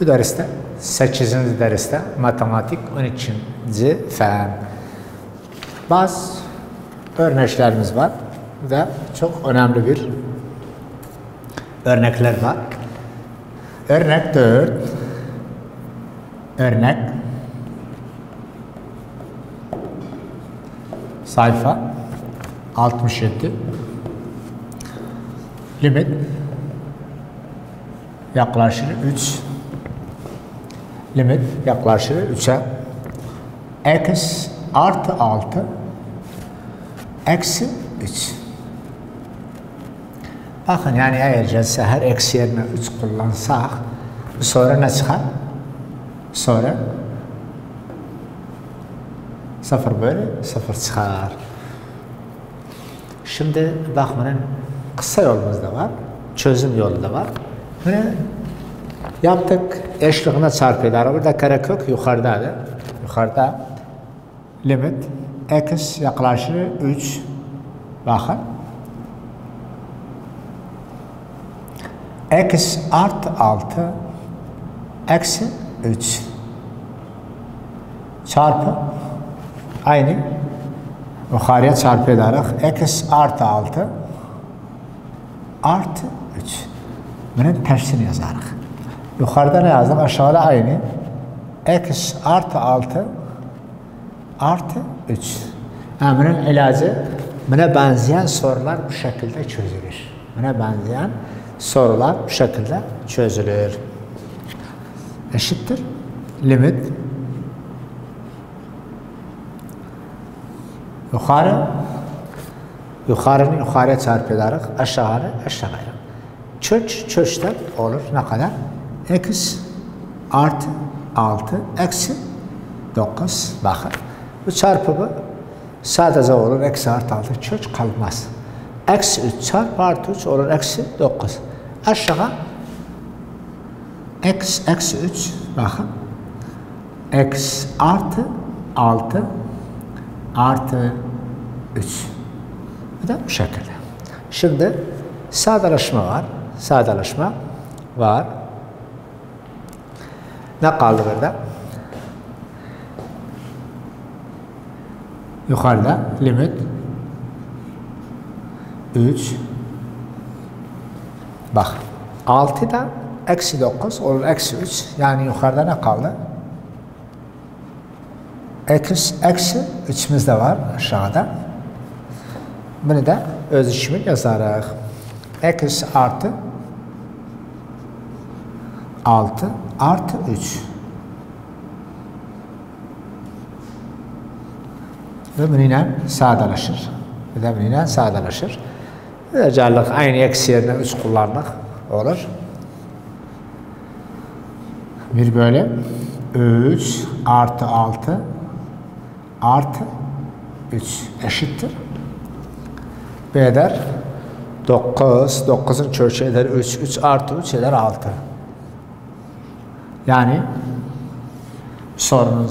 Bu derste 8. derste matematik 13. fen. Bazı örneklerimiz var ve çok önemli bir örnekler var. Örnek 4. Örnek sayfa 67. Limit yaklaşır 3. Limit yaklaşır 3'e. X artı 6 eksi 3. Bakın yani eğer celse her eksi yerine 3 kullansak sonra ne çıkar? Sonra 0 böyle 0 çıkar. Şimdi bakmanın kısa yolumuz da var. Çözüm yolu da var. Bunu yaptık. Eşliğine çarpıyorlar. Burada gerek yok. Yukarıda. Yukarıda limit x yaklaşır 3. Bakın. X artı 6 eksi 3 çarpı aynı yukarıya çarpı ederek x artı 6 artı 3. Bunun tersini yazarız. Yukarıda ne yazdık? Aşağıda aynı. X artı 6 artı 3. Yani bunun ilacı, buna benzeyen sorular bu şekilde çözülür. Buna benzeyen sorular bu şekilde çözülür. Eşittir. Limit yukarıya çarpı ederek aşağıya. Çöçten olur ne kadar? X artı 6 eksi 9. Bakın. Bu çarpımı sadece olur. Eksi artı 6 çöç kalmaz. Eksi 3 çarpı artı 3 olur. Eksi 9. Aşağı x eksi 3. Bakın. X artı 6 artı 3. Bu da bu şekilde. Şimdi sadeleşme var. Ne kaldı burada? Yukarıda limit 3. Bak 6 da eksi 9 olur eksi 3. Yani yukarıda ne kaldı? Eksi 3'ümüz de var aşağıda. Bunu da öz işimi yazarız. X artı 6 artı 3. Ve bununla sadeleşir. Özellikle aynı eksi yerine 3 kullanmak olur. Bir böyle 3 artı 6 artı 3 eşittir. B eder 9. 9'un çözü eder 3. 3 artı 3 eder 6. Yani sorunun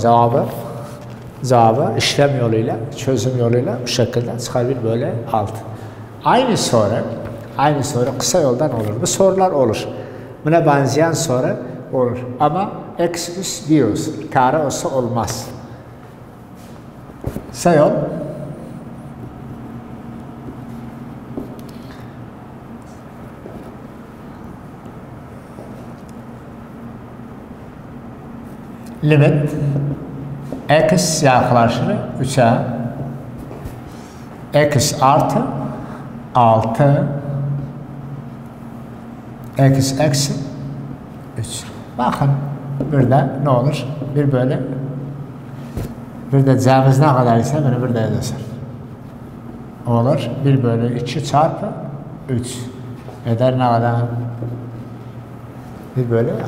cevabı işlem yoluyla, çözüm yoluyla bu şekilde çıkabilir böyle 6. Aynı soru kısa yoldan olur. Bu sorular olur. Buna benzeyen soru olur. Ama eksi diyoruz. Kare olsa olmaz. Kısa yol. Limit x yaklaşır 3'e x artı 6 x eksi 3. Bakın burada ne olur? Bir böyle bir de c'miz ne kadar ise bunu burada yazar. Olur. 1 bölü 2 çarpı 3 eder ne kadar? 1 bölü 6.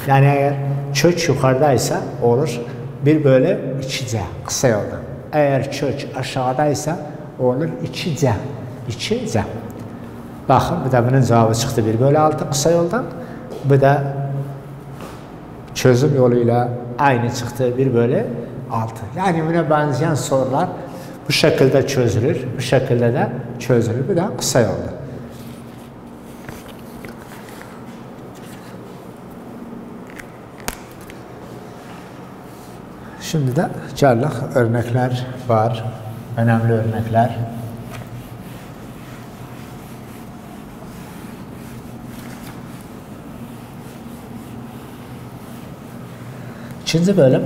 Yani eğer çöç yukarıdaysa olur 1 bölü 2c kısa yoldan. Eğer çöç aşağıdaysa olur 2c. Bakın bu da bunun cevabı çıktı 1 bölü 6 kısa yoldan. Bu da çözüm yoluyla aynı çıktı 1 bölü 6. Yani buna benzeyen sorular bu şekilde çözülür. Bu şekilde de çözülür. Bu da kısa yolda. Şimdi de geldik örnekler var. Önemli örnekler. İkinci bölüm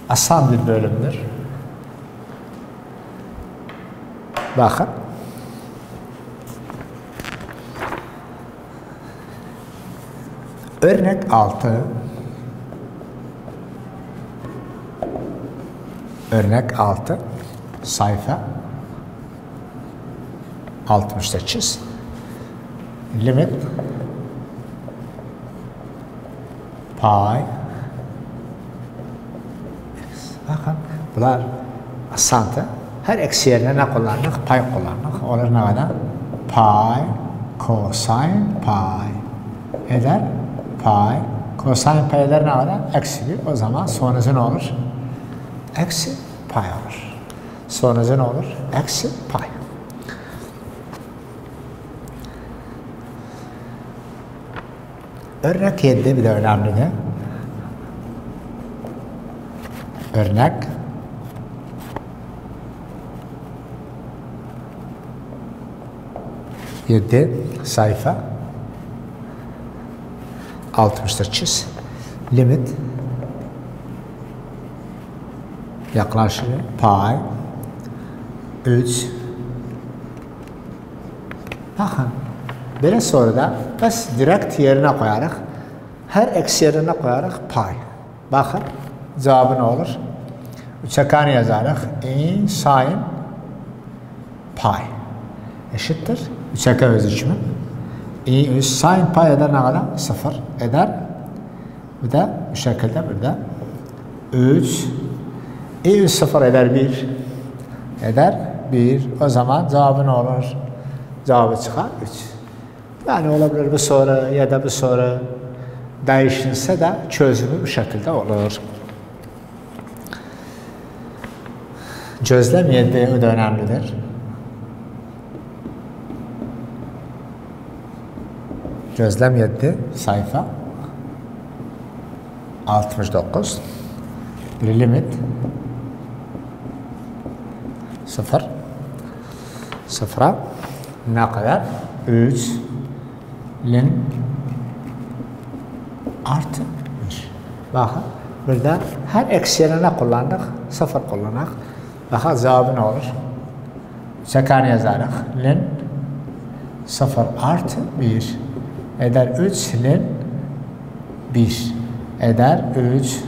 asan bir bölümdür. Bakın. Örnek 6. Örnek 6. Sayfa 68. Limit pay. Bakın bunlar asantı. Her eksi yerine ne kullandık? Pay kullandık. Olur ne kadar? Pay, cosine pay. Eder pay. Cosine pay eder ne kadar? Eksi 1. O zaman sonucu ne olur? Eksi pay olur. Sonucu ne olur? Eksi pay. Örnek 7 bir de önemli de. Örnek 7 sayfa 68 limit yaklaşık pay 3. Bakın böyle soruda biz direkt yerine koyarak her eksi yerine koyarak pay. Bakın cevabı ne olur? Üçgen'i yazarak in sin pay eşittir. Üçgen özüçümü. In sin pay eder ne kadar? 0 eder. Bir de bu şekilde burada 3 3 0 eder 1 eder 1. O zaman cevabı ne olur? Cevabı çıkar 3. Yani olabilir bu soru ya da bu soru değişirse de çözümü bu şekilde olur. Gözlem 7 de önemlidir. Gözlem 7 sayfa 69 bir limit 0 0'a ne kadar? 3 lin artı 1. Bakın burada her eksi yerine kullandık. 0 kullanak. Bakın cevabı ne olur? Üçgen yazarak lin 0 artı 1 eder 3 lin 1 eder 3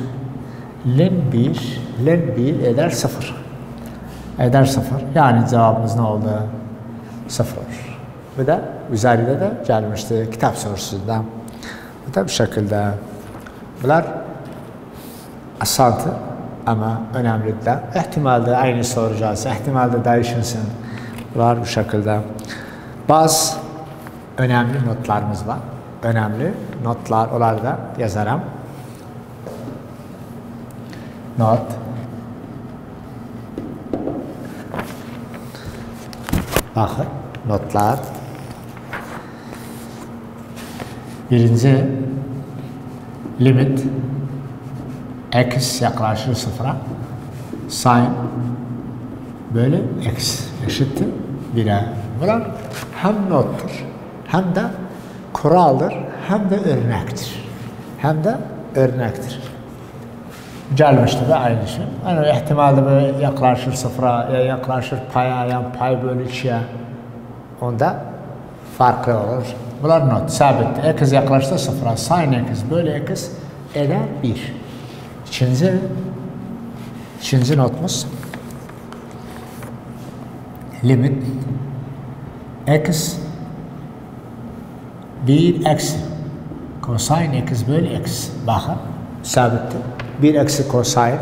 lin 1 lin 1 eder 0 eder 0. Yani cevabımız ne oldu? 0 olur. Bu da üzerinde de gelmişti kitap sorusunda. Bu da bu şekilde. Bunlar asantı ama önemli de. İhtimalde aynı soracağız. İhtimalde değişinsin. Bunlar bu şekilde. Bazı önemli notlarımız var. Önemli notlar, onları da yazarım. Not. Bakın notlar. Birinci limit x yaklaşır 0'a sin böyle x eşittir 1'e. Bunlar hem nottur hem de kuraldır hem de örnektir. Hem de örnektir. Gelmişti de aynı şey. Yani ihtimalle böyle yaklaşır 0'a ya yaklaşır paya ya pay bölü 2'ye onda farklı olur. Bunlar not, sabit. X yaklaştı 0'a sin x bölü x eder 1. İkinci notumuz limit x 1 eksi cosine x bölü x. Bakın sabittir. 1 eksi cosine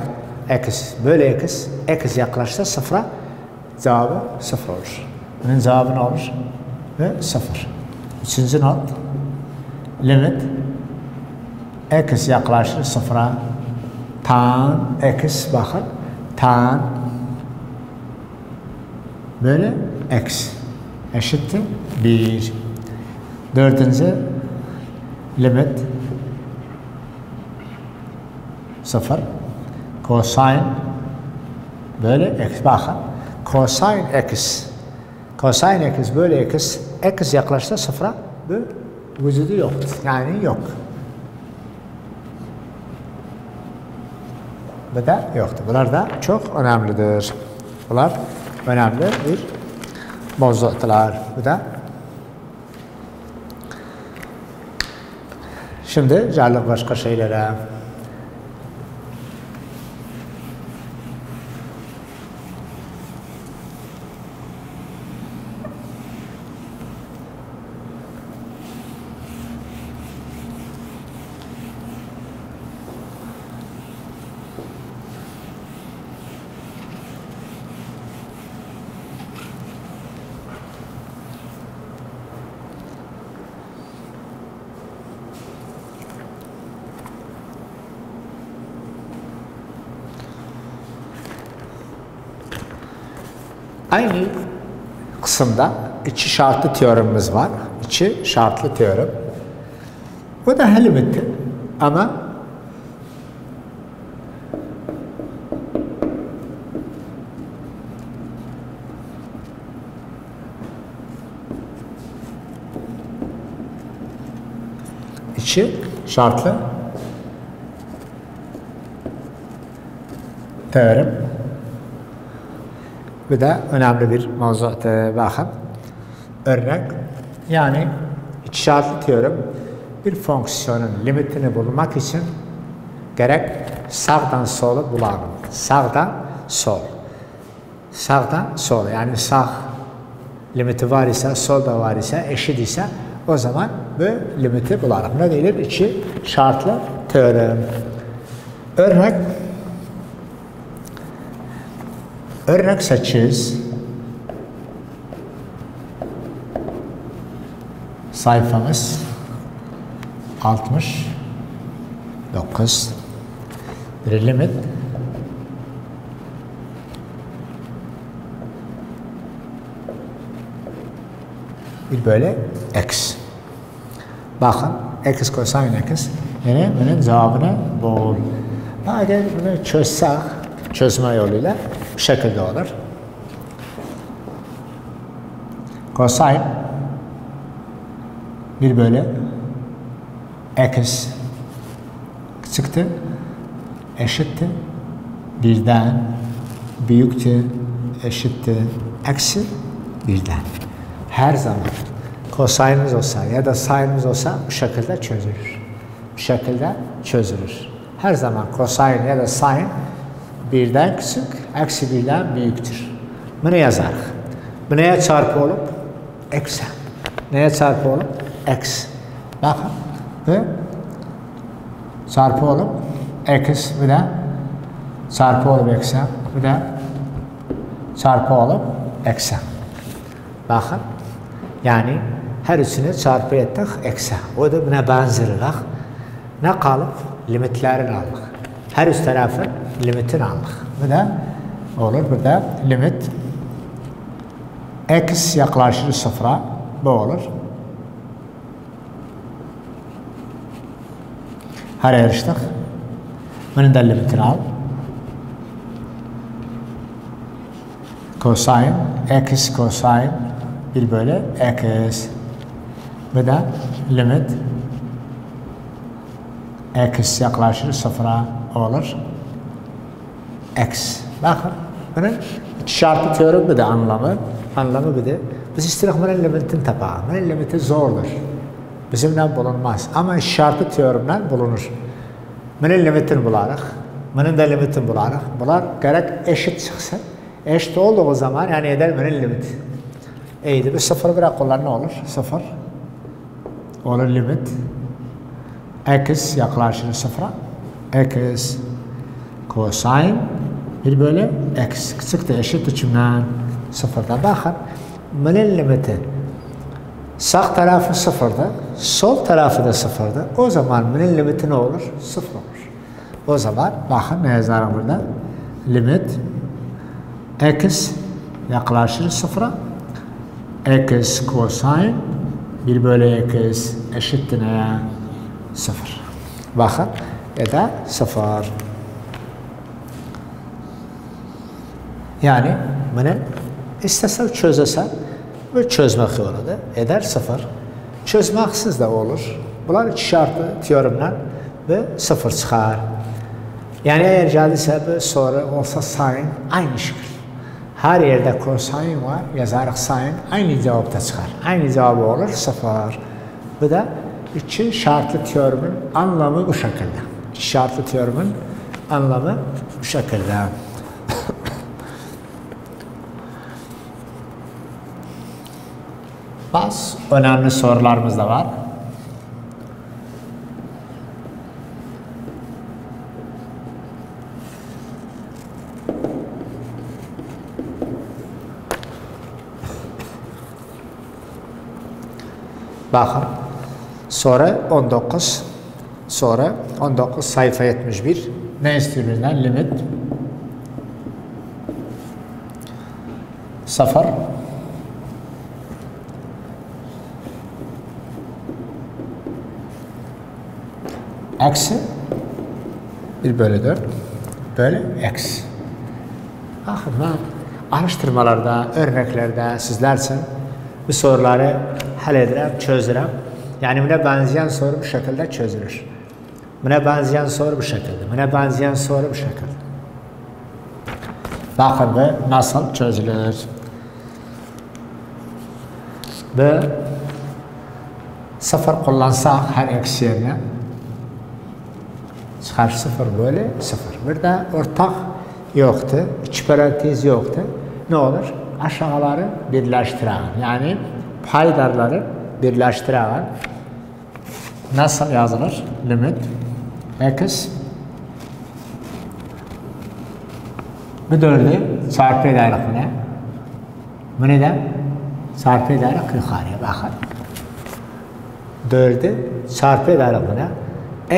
x bölü x. X yaklaştı 0'a cevabı 0 olur. Bunun cevabı ne olur? Ve 0. Üçüncü not limit x yaklaşır 0'a tan x bakın tan böyle x eşittir 1. Dördüncü limit 0. Kosin böyle x. Bakın. Kosin x. Kosin x böyle x. X yaklaşsa 0'a bu vücudu yok. Yani yok. Bu da yoktur. Bunlar da çok önemlidir. Bunlar önemli bir mevzular. Bu da. Şimdi geldik başka şeylere. Aynı kısımda iki şartlı teoremimiz var. İki şartlı teorem. Bu da limiti ama iki şartlı teorem. Bu da önemli bir mevzuata bakın. Örnek, yani iki şartlı teorem bir fonksiyonun limitini bulmak için gerek sağdan solu bulalım. Sağdan sol. Sağdan sol. Yani sağ limiti var ise, sol da var ise, eşit ise o zaman bu limiti bulalım. Ne denir? İki şartlı teorem. Örnek 8 sayfamız 69 bir limit bir böyle x. Bakın x kosin x yani bunun cevabını bul. Eğer bunu çözsek çözme yoluyla bu şekilde olur. Kosin bir böyle x çıktı eşittir birden büyüktür eşittir eksi birden. Her zaman kosinimiz olsa ya da sinimiz olsa bu şekilde çözülür. Bu şekilde çözülür. Her zaman kosin ya da sin birden küçük, eksi birden büyüktür. Bu ne yazar? Bu neye çarpı olup? Eksi. Neye çarpı olup? Eksi. Bakın. Bu çarpı olup eksi. Bu da çarpı olup eksi. Bu da çarpı olup eksi. Bakın. Yani her üçünü çarpı ettik eksi. O da buna benzeri bak. Ne kalıp? Limitlerini aldık. Her üst tarafın limitini aldık. Bu da olur. Burada limit x yaklaşır sıfıra. Bu olur. Her yarıştık. Bunun da limitini al. Kosin x kosin bir bölü x. Bu da limit x yaklaşır sıfıra olur. X. Bakın. Bunun şartlı teorem bir de anlamı. Anlamı bir de. Biz istedik bunun limitini tapalım. Bunun limiti zordur. Bizimle bulunmaz. Ama şartlı teoremle bulunur. Bunun limitini bularıq. Bunun da limitini bularıq. Bunlar gerek eşit çıksın. Eşit olduğu zaman yani eder bunun limiti. İyiydi. Bir sıfır bırak onlar ne olur? Sıfır. Olur limit. X yaklaşır sıfıra. X kosin bir bölü x çıktı eşit üçümden sıfırdan. Bakın bunun limiti sağ tarafı sıfırda, sol tarafı da sıfırda. O zaman bunun limiti ne olur? Sıfır olur. O zaman bakın ne yazarım burada? Limit x yaklaşır sıfıra. X kosin bir bölü x eşittir neye? Sıfır. Bakın ya da sıfır. Yani bunu istesen çözesen ve çözmek yoludur. Eder 0. Çözmeksiz de olur. Bunlar iki şartlı teoremden ve 0 çıkar. Yani eğer geldiyse bu soru olsa sayın aynı şekil. Her yerde kosayin var, yazarıq sayın aynı cevapta çıkar. Aynı cevabı olur 0. Bu da iki şartlı teoremin anlamı bu şekilde. İki şartlı teoremin anlamı bu şekilde. Bazı önemli sorularımız da var. Bakın, sonra 19, sonra 19 sayfa 71. Ne istiyor bizden? Limit 0 eksi 1 bölü 4 bölü eksi. Bakın ben araştırmalarda, örneklerde sizler için bu soruları hal edirəm, çözürəm. Yani buna benzeyen soru bu şekilde çözülür. Buna benzeyen soru bu şekilde. Buna benzeyen soru bu şekilde. Bakın bu nasıl çözülür. Bu 0 kullansak her eksi yerine çıkar 0 bölü 0. Burada ortak yoktu. İki parantez yoktu. Ne olur? Aşağıları birleştiren. Yani paydarları birleştiren nasıl yazılır? Limit x bu 4'ü çarpı ederek buna. Bunu da çarpı ederek yukarıya bakın. 4'ü çarpı ederek buna.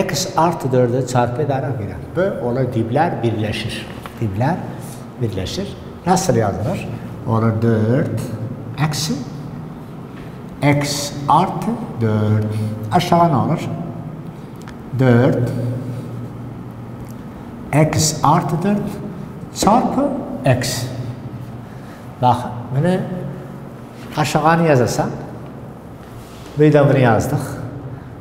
X artı 4'ü çarpı ederek buna. Bu olur dipler birleşir. Dipler birleşir. Nasıl yazılır? Olur 4 eksi x artı 4. Aşağı ne olur? 4 x artı 4 çarpı x. Bak bunu aşağıya yazarsan bir de bunu yazdık.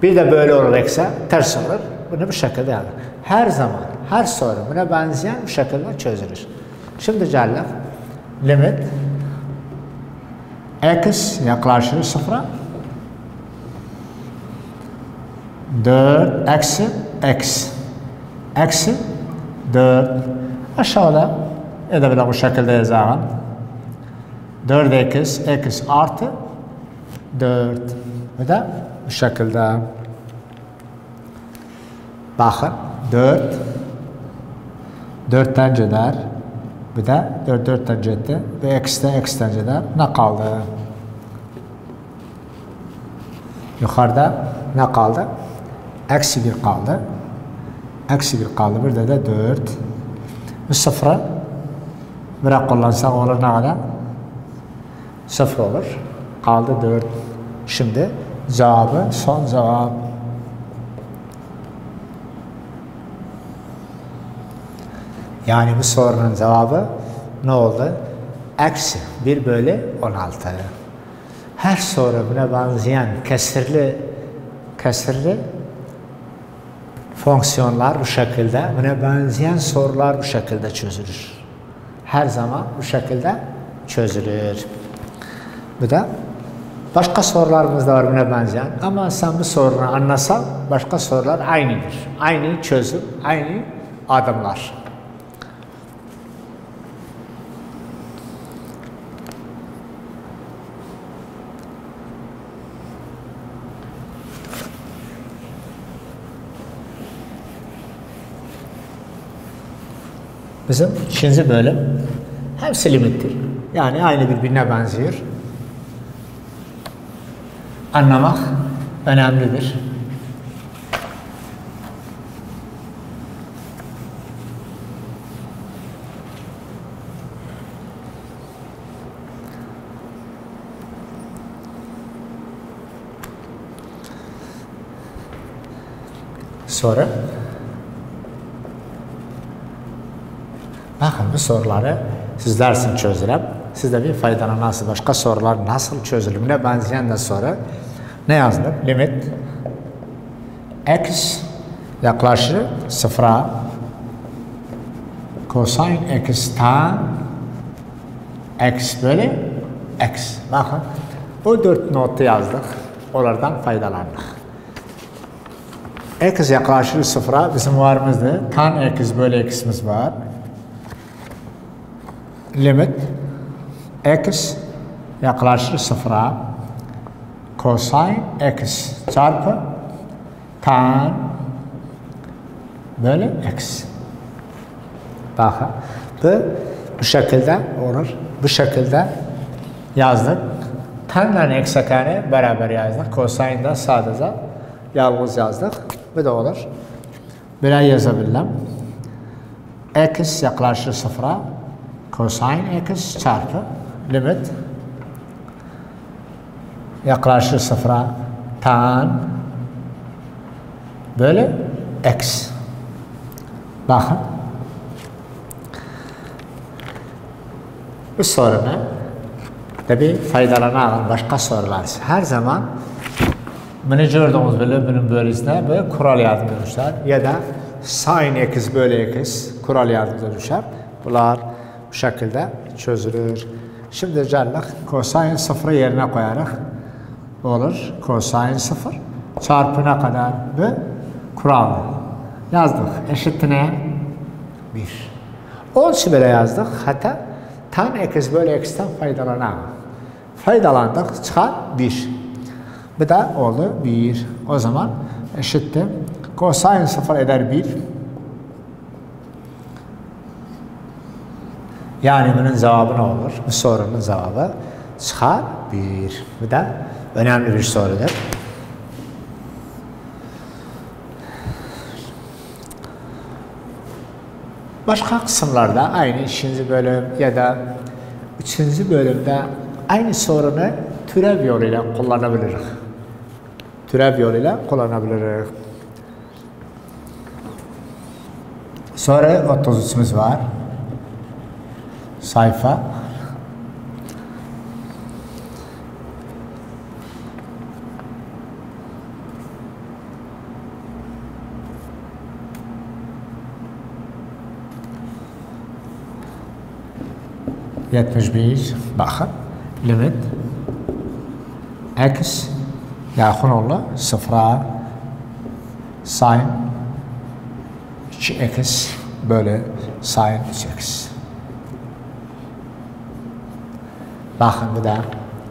Bir de böyle olur x'e ters olur. Bunu bu şekilde yazdık. Her zaman her soru buna benzeyen bu şekilde çözülür. Şimdi geldik. Limit x yaklaşır 0'a 4 eksi x eksi 4 aşağıda edebilir bu şekilde yazalım. 4x x artı 4 bu da bu şekilde. Bakın 4 4'ten ceder. Bu da 4 4'ten ceddi ve x'ten ceder. Ne kaldı? Yukarıda ne kaldı? Eksi 1 kaldı. Eksi 1 kaldı. Burada da 4. Bu 0'ı bırak kullansak olur ne kadar? 0 olur. Kaldı 4. Şimdi cevabı son cevap. Yani bu sorunun cevabı ne oldu? Eksi 1 bölü 16. Her soru buna benzeyen kesirli fonksiyonlar bu şekilde, buna benzeyen sorular bu şekilde çözülür. Her zaman bu şekilde çözülür. Bu da başka sorularımız da var buna benzeyen ama sen bu sorunu anlasan başka sorular aynıdır. Aynı çözüm, aynı adımlar. Bizim ikinci bölüm hepsi limittir. Yani aynı birbirine benziyor. Anlamak önemlidir. Sonra Bakın bu soruları sizler için çözürəm. Siz de bir faydalanarsınız. Başka sorular nasıl çözülümüne benzeyen de soru. Ne yazdım? Limit x yaklaşır sıfıra cosine x tan x böyle x. Bakın bu 4 notu yazdık. Onlardan faydalandık. X yaklaşır sıfıra bizim varımızdı. Tan x böyle x'imiz var. Limit x yaklaşır sıfıra cosine x çarpı tan böyle x. Bakın bu şekilde olur. Bu şekilde yazdık. Tanla x ekranı beraber yazdık. Cosine de sadece yalnız yazdık. Bu da olur. Böyle yazabilirim. X yaklaşır sıfıra cosine x çarpı limit yaklaşır sıfıra tan böyle x. Bakın. Bu soruna tabi faydalanalım başka sorular. Her zaman bunu gördüğümüz böyle bunun böylesine böyle kural yardımcı düşer. Ya da sin x bölü x kural yardımcı düşer. Bunlar bu şekilde çözülür. Şimdi geldik cosine sıfırı yerine koyarak olur. Cosine sıfır çarpına kadar bu kural yazdık. Eşittir ne? 1. Onun için böyle yazdık. Hatta tan x bölü x'ten faydalanalım. Faydalandık çıkar 1. Bu da oldu 1. O zaman eşittir. Cosine sıfır eder 1. Yani bunun cevabı ne olur? Bu sorunun cevabı çıkar 1. Bu da önemli bir sorudur. Başka kısımlarda aynı 2. bölüm ya da 3. bölümde aynı sorunu türev yoluyla kullanabiliriz. Türev yoluyla kullanabiliriz. Sonra 33'ümüz var. Sayfa. Bakın. Limit x yakın olur sıfıra sin 2x bölü sin 3x. Bakın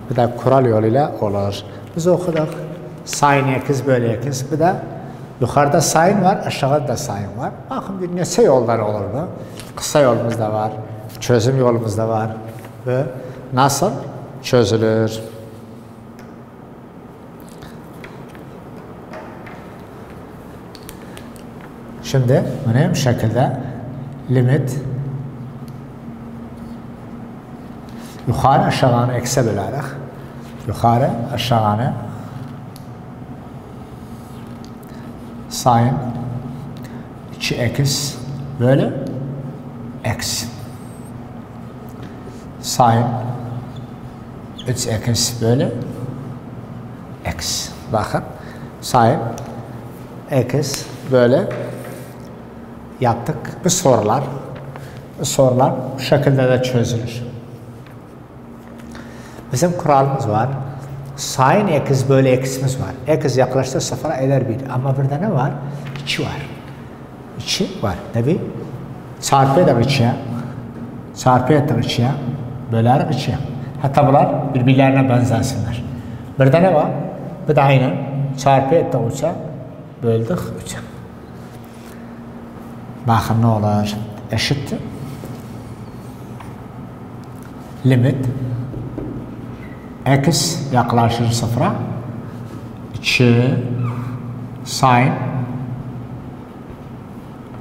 bu da kural yoluyla olur. Biz okuduk. Sin x bölü x. Bu da yukarıda sin var, aşağıda da sin var. Bakın bir neçə yollar olur bu. Kısa yolumuz da var. Çözüm yolumuz da var. Ve nasıl çözülür? Şimdi bu şekilde limit yukarı aşağıını x'e bölerek yukarı aşağıını sin 2x böyle x sin 3x böyle x. Bakın sin x böyle yaptık. Bu sorular bu şekilde de çözülür. Bizim kuralımız var. Sin x bölü x'imiz var. X yaklaştı sıfıra eder 1. Ama burada ne var? 2 var. 2 var. Tabi çarpı eder 2'ye. Çarpı eder 2'ye. Böler 2'ye. Hatta bunlar birbirlerine benzensinler. Burada ne var? Bu da aynen çarpı eder 3'e. Böldük 3'e. Bakın ne olur? Eşittir. Limit x yaklaşır sıfıra 2 sin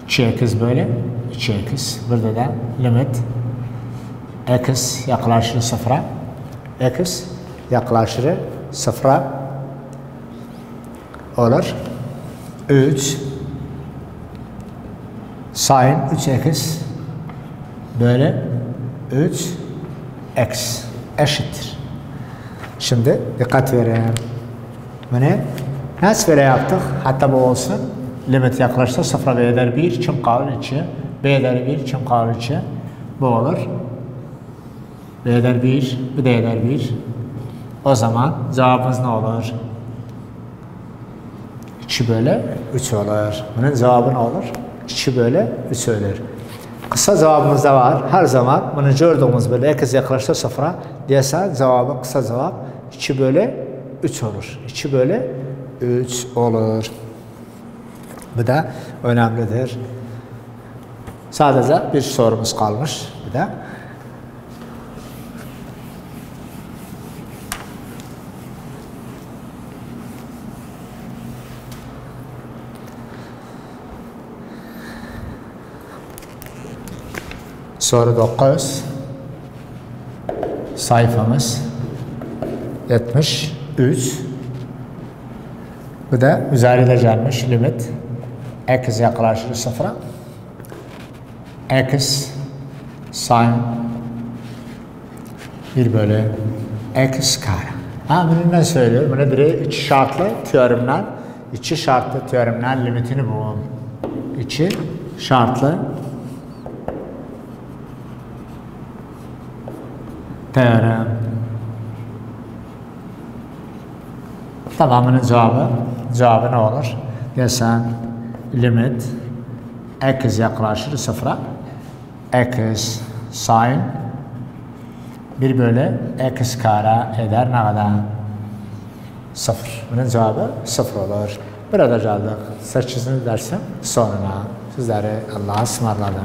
2x böyle 2x. Burada da limit x yaklaşır sıfıra x yaklaşır sıfıra olur 3 sin 3x bölü 3 x eşittir. Şimdi dikkat verin. Bunu nasıl böyle yaptık? Hatta bu olsun. Limit yaklaştı. 0 b eder 1. Kim kalır 2? B eder 1. Kim kalır 2? Bu olur. B eder 1. Bu da eder 1. O zaman cevabımız ne olur? 2 bölü 3 olur. Bunun cevabı ne olur? 2 bölü 3 olur. Kısa cevabımız da var. Her zaman bunu gördüğümüz böyle x yaklaştı 0'a diyesen cevabı kısa cevap 2 bölü 3 olur. 2 bölü 3 olur. Bu da önemlidir. Sadece bir sorumuz kalmış. Bir de soru 9 sayfamız 73. Bu da üzerinde gelmiş limit x yaklaşır 0'a x sin 1 bölü x kare. Bunu ne söylüyor? Bunu direkt 2 şartlı teoremden limitini bulun. 2 şartlı teorem. Tamamının cevabı ne olur? Desen limit x yaklaşır 0'a x sin 1 bölü x kare eder ne kadar? 0. Bunun cevabı 0 olur. Burada geldik. 8. dersin sonuna. Sizleri Allah'a ısmarladım.